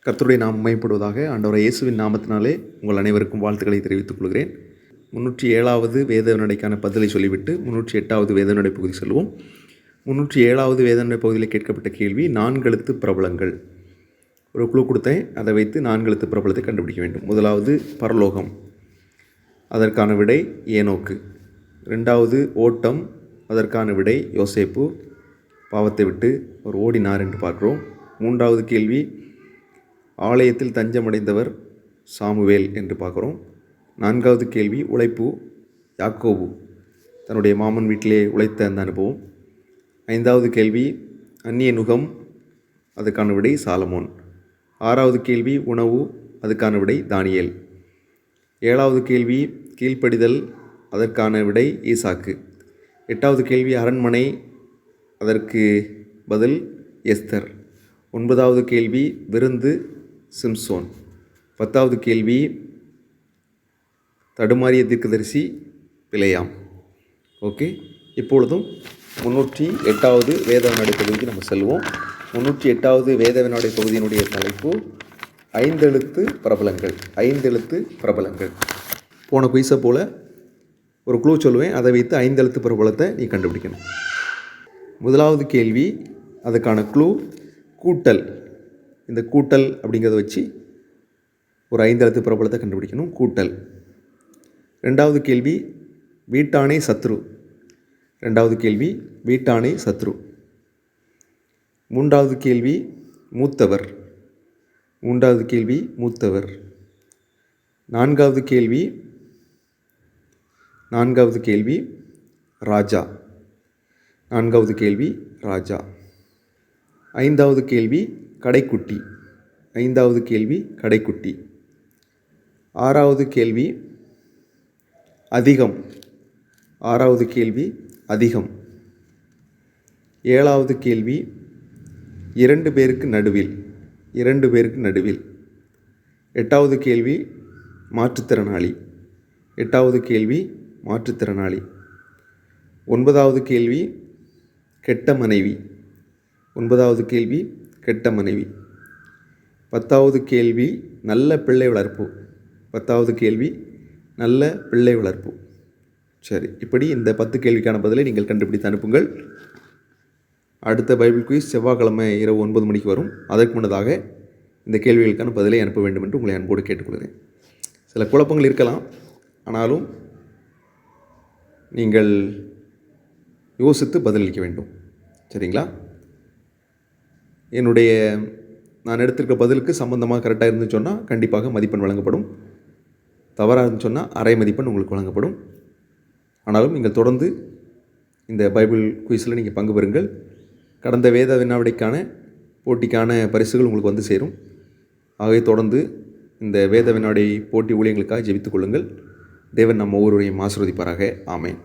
கர்த்தருடைய நாமம் மகிமைப்படுவதாக. ஆண்டவர் இயேசுவின் நாமத்தினாலே உங்கள் அனைவருக்கும் வாழ்த்துக்களை தெரிவித்துக் கொள்கிறேன். 307வது வேதநடைக்கான பதிலை சொல்லிவிட்டு 308வது வேதநடை பகுதி சொல்லுவோம். 307வது வேதநடை பகுதியில் கேட்கப்பட்ட கேள்வி, 4 எழுத்து பிரபலங்கள். ஒரு குழு கொடுத்தேன், அதை வைத்து 4 எழுத்து பிரபலத்தை கண்டுபிடிக்க வேண்டும். முதலாவது பரலோகம், அதற்கான விடை ஏனோக்கு. 2வது ஓட்டம், அதற்கான விடை யோசேப்பு, பாவத்தை விட்டு அவர் ஓடினார் என்று பார்க்கிறோம். 3வது கேள்வி, ஆலயத்தில் தஞ்சமடைந்தவர் சாமுவேல் என்று பார்க்குறோம். 4வது கேள்வி, உழைப்பு, யாக்கோபு தன்னுடைய மாமன் வீட்டிலே உழைத்த அந்த அனுபவம். 5வது கேள்வி, அந்நிய நுகம், அதுக்கான விடை சாலமோன். 6வது கேள்வி, உணவு, அதுக்கான விடை தானியேல். 7வது கேள்வி, கீழ்ப்படிதல், அதற்கான விடை ஈசாக்கு. 8வது கேள்வி, அரண்மனை, அதற்கு பதில் எஸ்தர். 9வது கேள்வி, விருந்து, சிம்சோன். 10வது கேள்வி, தடுமாறிய தீர்க்கதரிசி, பிலேயாம். ஓகே, இப்பொழுதும் 308வது வேதவினாடை பகுதிக்கு நம்ம செல்வோம். 308வது வேதவினாடை பகுதியினுடைய தலைப்பு 5 எழுத்து பிரபலங்கள். 5 எழுத்து பிரபலங்கள். போன குயிஸை போல் ஒரு க்ளூ சொல்லுவேன், அதை வைத்து 5 எழுத்து பிரபலத்தை நீ கண்டுபிடிக்கணும். முதலாவது கேள்வி, அதுக்கான க்ளூ கூட்டல். இந்த கூட்டல் அப்படிங்கிறத வச்சு ஒரு 5 எழுத்து பிரபலத்தை கண்டுபிடிக்கணும். கூட்டல். 2வது கேள்வி, வீட்டானை சத்ரு. 2வது கேள்வி, வீட்டானை சத்ரு. 3வது கேள்வி, மூத்தவர். 3வது கேள்வி, மூத்தவர். 4வது கேள்வி, ராஜா. 4வது கேள்வி, ராஜா. 5வது கேள்வி, கடைக்குட்டி. 5வது கேள்வி, கடைக்குட்டி. 6வது கேள்வி, அதிகம். 6வது கேள்வி, அதிகம். 7வது கேள்வி, 2 பேருக்கு நடுவில். 2 பேருக்கு நடுவில். 8வது கேள்வி, மாற்றுத்திறனாளி. 8வது கேள்வி, மாற்றுத்திறனாளி. 9வது கேள்வி, கெட்ட மனைவி. 9வது கேள்வி, கெட்ட மனைவி. 10வது கேள்வி, நல்ல பிள்ளை வளர்ப்பு. 10வது கேள்வி, நல்ல பிள்ளை வளர்ப்பு. சரி, இப்படி இந்த 10 கேள்விக்கான பதிலை நீங்கள் கண்டுபிடித்து அனுப்புங்கள். அடுத்த பைபிள் குயிஸ் செவ்வாய்க்கிழமை இரவு 9 மணிக்கு வரும். அதற்கு முன்னதாக இந்த கேள்விகளுக்கான பதிலை அனுப்ப வேண்டும் என்று உங்களை அன்போடு கேட்டுக்கொள்கிறேன். சில குழப்பங்கள் இருக்கலாம், ஆனாலும் நீங்கள் யோசித்து பதிலளிக்க வேண்டும். சரிங்களா? நான் எடுத்திருக்க பதிலுக்கு சம்பந்தமாக கரெக்டாக இருந்துன்னு சொன்னால் கண்டிப்பாக மதிப்பெண் வழங்கப்படும். தவறாக இருந்துன்னு சொன்னால் அரை மதிப்பெண் உங்களுக்கு வழங்கப்படும். ஆனாலும் நீங்கள் தொடர்ந்து இந்த பைபிள் குயிஸில் நீங்கள் பங்கு பெறுங்கள். கடந்த வேத வினாவிடைக்கான போட்டிக்கான பரிசுகள் உங்களுக்கு வந்து சேரும். ஆகவே தொடர்ந்து இந்த வேத வினாடி போட்டி ஊழியங்களுக்காக ஜெபித்துக் கொள்ளுங்கள். தேவன் நம்ம ஒவ்வொருவரையும் ஆசீர்வதிப்பாராக. ஆமென்.